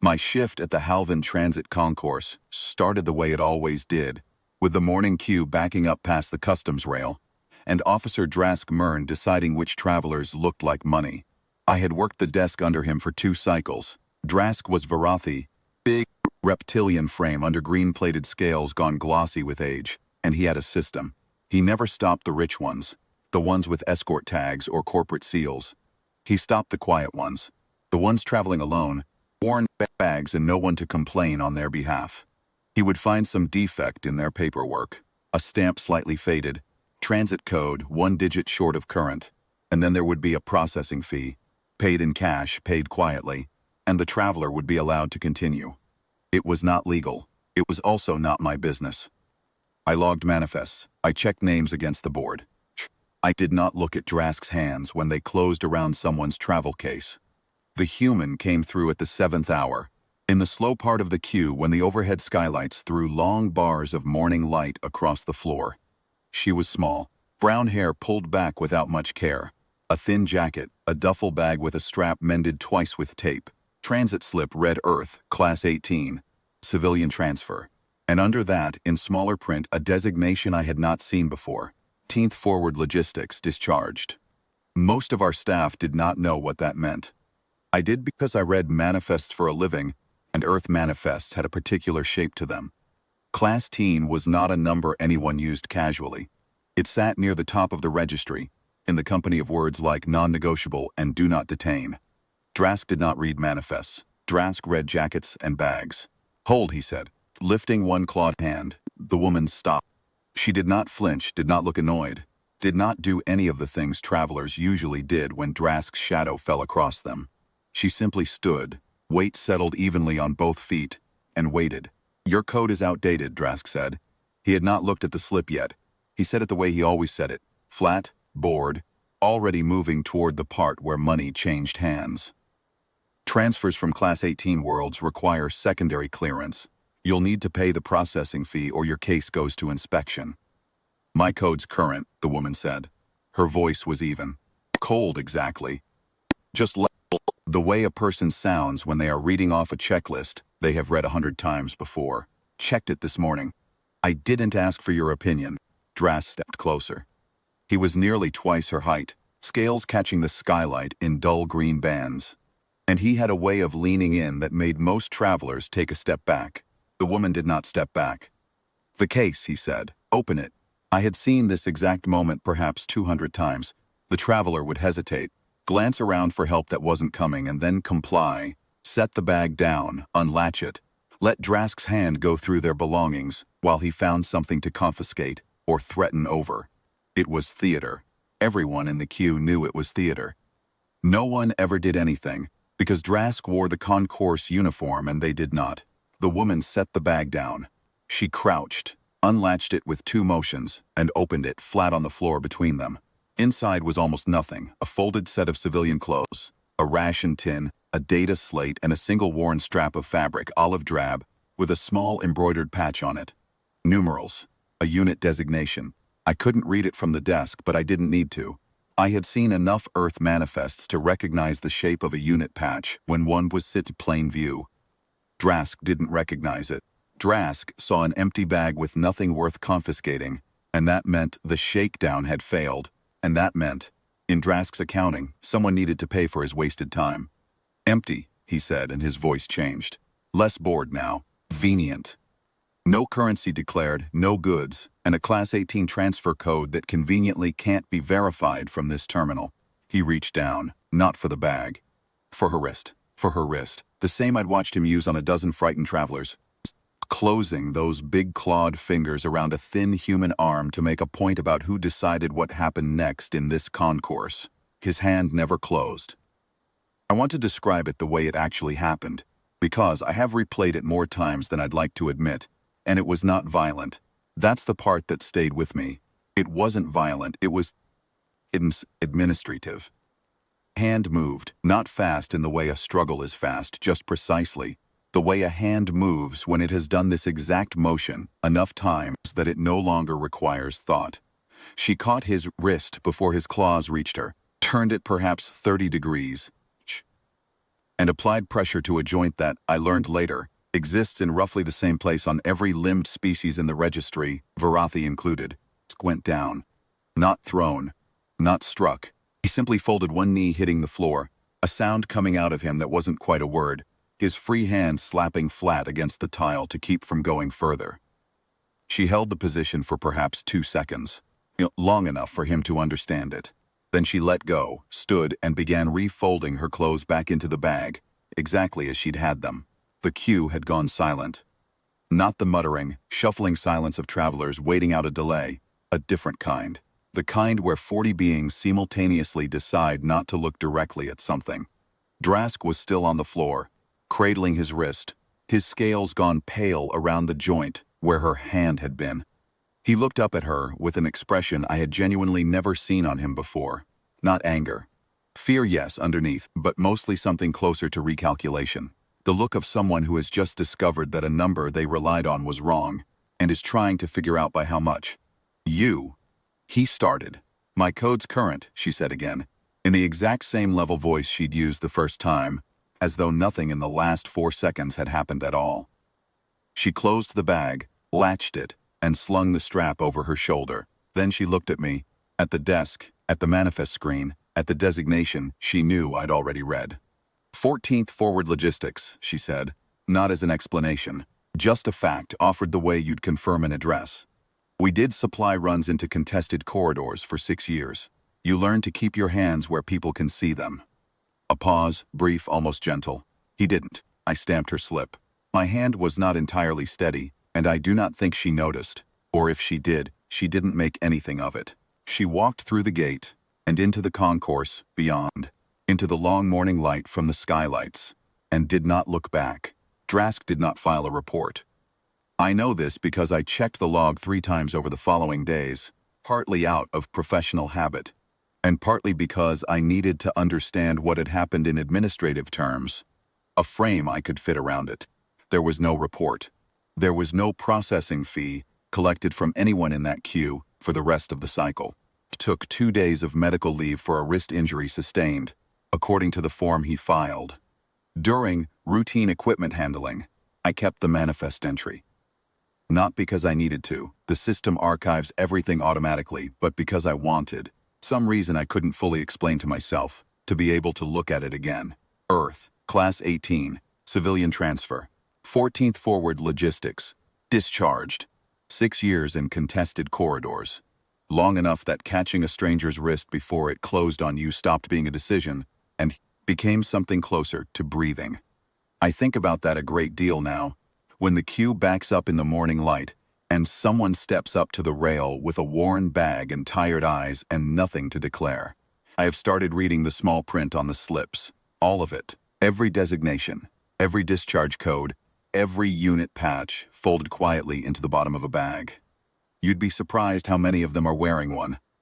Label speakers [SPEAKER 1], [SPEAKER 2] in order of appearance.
[SPEAKER 1] My shift at the Halvin Transit Concourse started the way it always did, with the morning queue backing up past the customs rail, and Officer Drask Mern deciding which travelers looked like money. I had worked the desk under him for 2 cycles. Drask was Varathi, big, reptilian frame under green-plated scales gone glossy with age, and he had a system. He never stopped the rich ones, the ones with escort tags or corporate seals. He stopped the quiet ones, the ones traveling alone, worn bags and no one to complain on their behalf. He would find some defect in their paperwork, a stamp slightly faded, transit code 1 digit short of current, and then there would be a processing fee, paid in cash, paid quietly, and the traveler would be allowed to continue. It was not legal. It was also not my business. I logged manifests. I checked names against the board. I did not look at Drask's hands when they closed around someone's travel case. The human came through at the 7th hour, in the slow part of the queue when the overhead skylights threw long bars of morning light across the floor. She was small, brown hair pulled back without much care, a thin jacket, a duffel bag with a strap mended twice with tape, transit slip Red Earth, Class 18, civilian transfer, and under that, in smaller print, a designation I had not seen before, 10th Forward Logistics discharged. Most of our staff did not know what that meant. I did because I read manifests for a living, and Earth manifests had a particular shape to them. Class Teen was not a number anyone used casually. It sat near the top of the registry, in the company of words like non-negotiable and do not detain. Drask did not read manifests. Drask read jackets and bags. "Hold," he said, lifting one clawed hand. The woman stopped. She did not flinch, did not look annoyed, did not do any of the things travelers usually did when Drask's shadow fell across them. She simply stood, weight settled evenly on both feet, and waited. "Your code is outdated," Drask said. He had not looked at the slip yet. He said it the way he always said it, flat, bored, already moving toward the part where money changed hands. "Transfers from Class 18 worlds require secondary clearance. You'll need to pay the processing fee or your case goes to inspection." "My code's current," the woman said. Her voice was even. "Cold, exactly. Just the way a person sounds when they are reading off a checklist they have read 100 times before. Checked it this morning. I didn't ask for your opinion." Drask stepped closer. He was nearly twice her height, scales catching the skylight in dull green bands. And he had a way of leaning in that made most travelers take a step back. The woman did not step back. "The case," he said. "Open it." I had seen this exact moment perhaps 200 times. The traveler would hesitate, glance around for help that wasn't coming, and then comply, set the bag down, unlatch it, let Drask's hand go through their belongings while he found something to confiscate or threaten over. It was theater. Everyone in the queue knew it was theater. No one ever did anything, because Drask wore the concourse uniform and they did not. The woman set the bag down. She crouched, unlatched it with 2 motions, and opened it flat on the floor between them. Inside was almost nothing, a folded set of civilian clothes, a ration tin, a data slate, and a single worn strap of fabric, olive drab, with a small embroidered patch on it. Numerals, a unit designation. I couldn't read it from the desk, but I didn't need to. I had seen enough Earth manifests to recognize the shape of a unit patch when one was set to plain view. Drask didn't recognize it. Drask saw an empty bag with nothing worth confiscating, and that meant the shakedown had failed, and that meant, in Drask's accounting, someone needed to pay for his wasted time. "Empty," he said, and his voice changed. Less bored now, venient. "No currency declared, no goods, and a Class 18 transfer code that conveniently can't be verified from this terminal." He reached down, not for the bag. For her wrist. For her wrist. The same I'd watched him use on a dozen frightened travelers. Closing those big clawed fingers around a thin human arm to make a point about who decided what happened next in this concourse. His hand never closed. I want to describe it the way it actually happened, because I have replayed it more times than I'd like to admit, and it was not violent. That's the part that stayed with me. It wasn't violent, it was administrative. Hand moved, not fast in the way a struggle is fast, just precisely the way a hand moves when it has done this exact motion enough times that it no longer requires thought. She caught his wrist before his claws reached her, turned it perhaps 30 degrees. and applied pressure to a joint that, I learned later, exists in roughly the same place on every limbed species in the registry, Varathi included. Went down. Not thrown. Not struck. He simply folded one knee hitting the floor, a sound coming out of him that wasn't quite a word, his free hand slapping flat against the tile to keep from going further. She held the position for perhaps 2 seconds, long enough for him to understand it. Then she let go, stood, and began refolding her clothes back into the bag, exactly as she'd had them. The queue had gone silent. Not the muttering, shuffling silence of travelers waiting out a delay, a different kind. The kind where 40 beings simultaneously decide not to look directly at something. Drask was still on the floor, cradling his wrist, his scales gone pale around the joint where her hand had been. He looked up at her with an expression I had genuinely never seen on him before. Not anger. Fear, yes, underneath, but mostly something closer to recalculation. The look of someone who has just discovered that a number they relied on was wrong, and is trying to figure out by how much. You. He started. My code's current, she said again, in the exact same level voice she'd used the first time, as though nothing in the last 4 seconds had happened at all. She closed the bag, latched it, and slung the strap over her shoulder. Then she looked at me, at the desk, at the manifest screen, at the designation she knew I'd already read. 14th Forward Logistics, she said, not as an explanation, just a fact offered the way you'd confirm an address. We did supply runs into contested corridors for 6 years. You learn to keep your hands where people can see them. A pause, brief, almost gentle. He didn't. I stamped her slip. My hand was not entirely steady, and I do not think she noticed, or if she did, she didn't make anything of it. She walked through the gate, and into the concourse, beyond, into the long morning light from the skylights, and did not look back. Drask did not file a report. I know this because I checked the log 3 times over the following days, partly out of professional habit, and partly because I needed to understand what had happened in administrative terms, a frame I could fit around it. There was no report. There was no processing fee collected from anyone in that queue for the rest of the cycle. It took 2 days of medical leave for a wrist injury sustained, according to the form he filed. During routine equipment handling, I kept the manifest entry. Not because I needed to. The system archives everything automatically, but because I wanted, some reason I couldn't fully explain to myself, to be able to look at it again. Earth, Class 18, Civilian Transfer. 14th Forward Logistics. Discharged. 6 years in contested corridors. Long enough that catching a stranger's wrist before it closed on you stopped being a decision, and became something closer to breathing. I think about that a great deal now. When the queue backs up in the morning light, and someone steps up to the rail with a worn bag and tired eyes and nothing to declare. I have started reading the small print on the slips. All of it. Every designation. Every discharge code. Every unit patch folded quietly into the bottom of a bag. You'd be surprised how many of them are wearing one.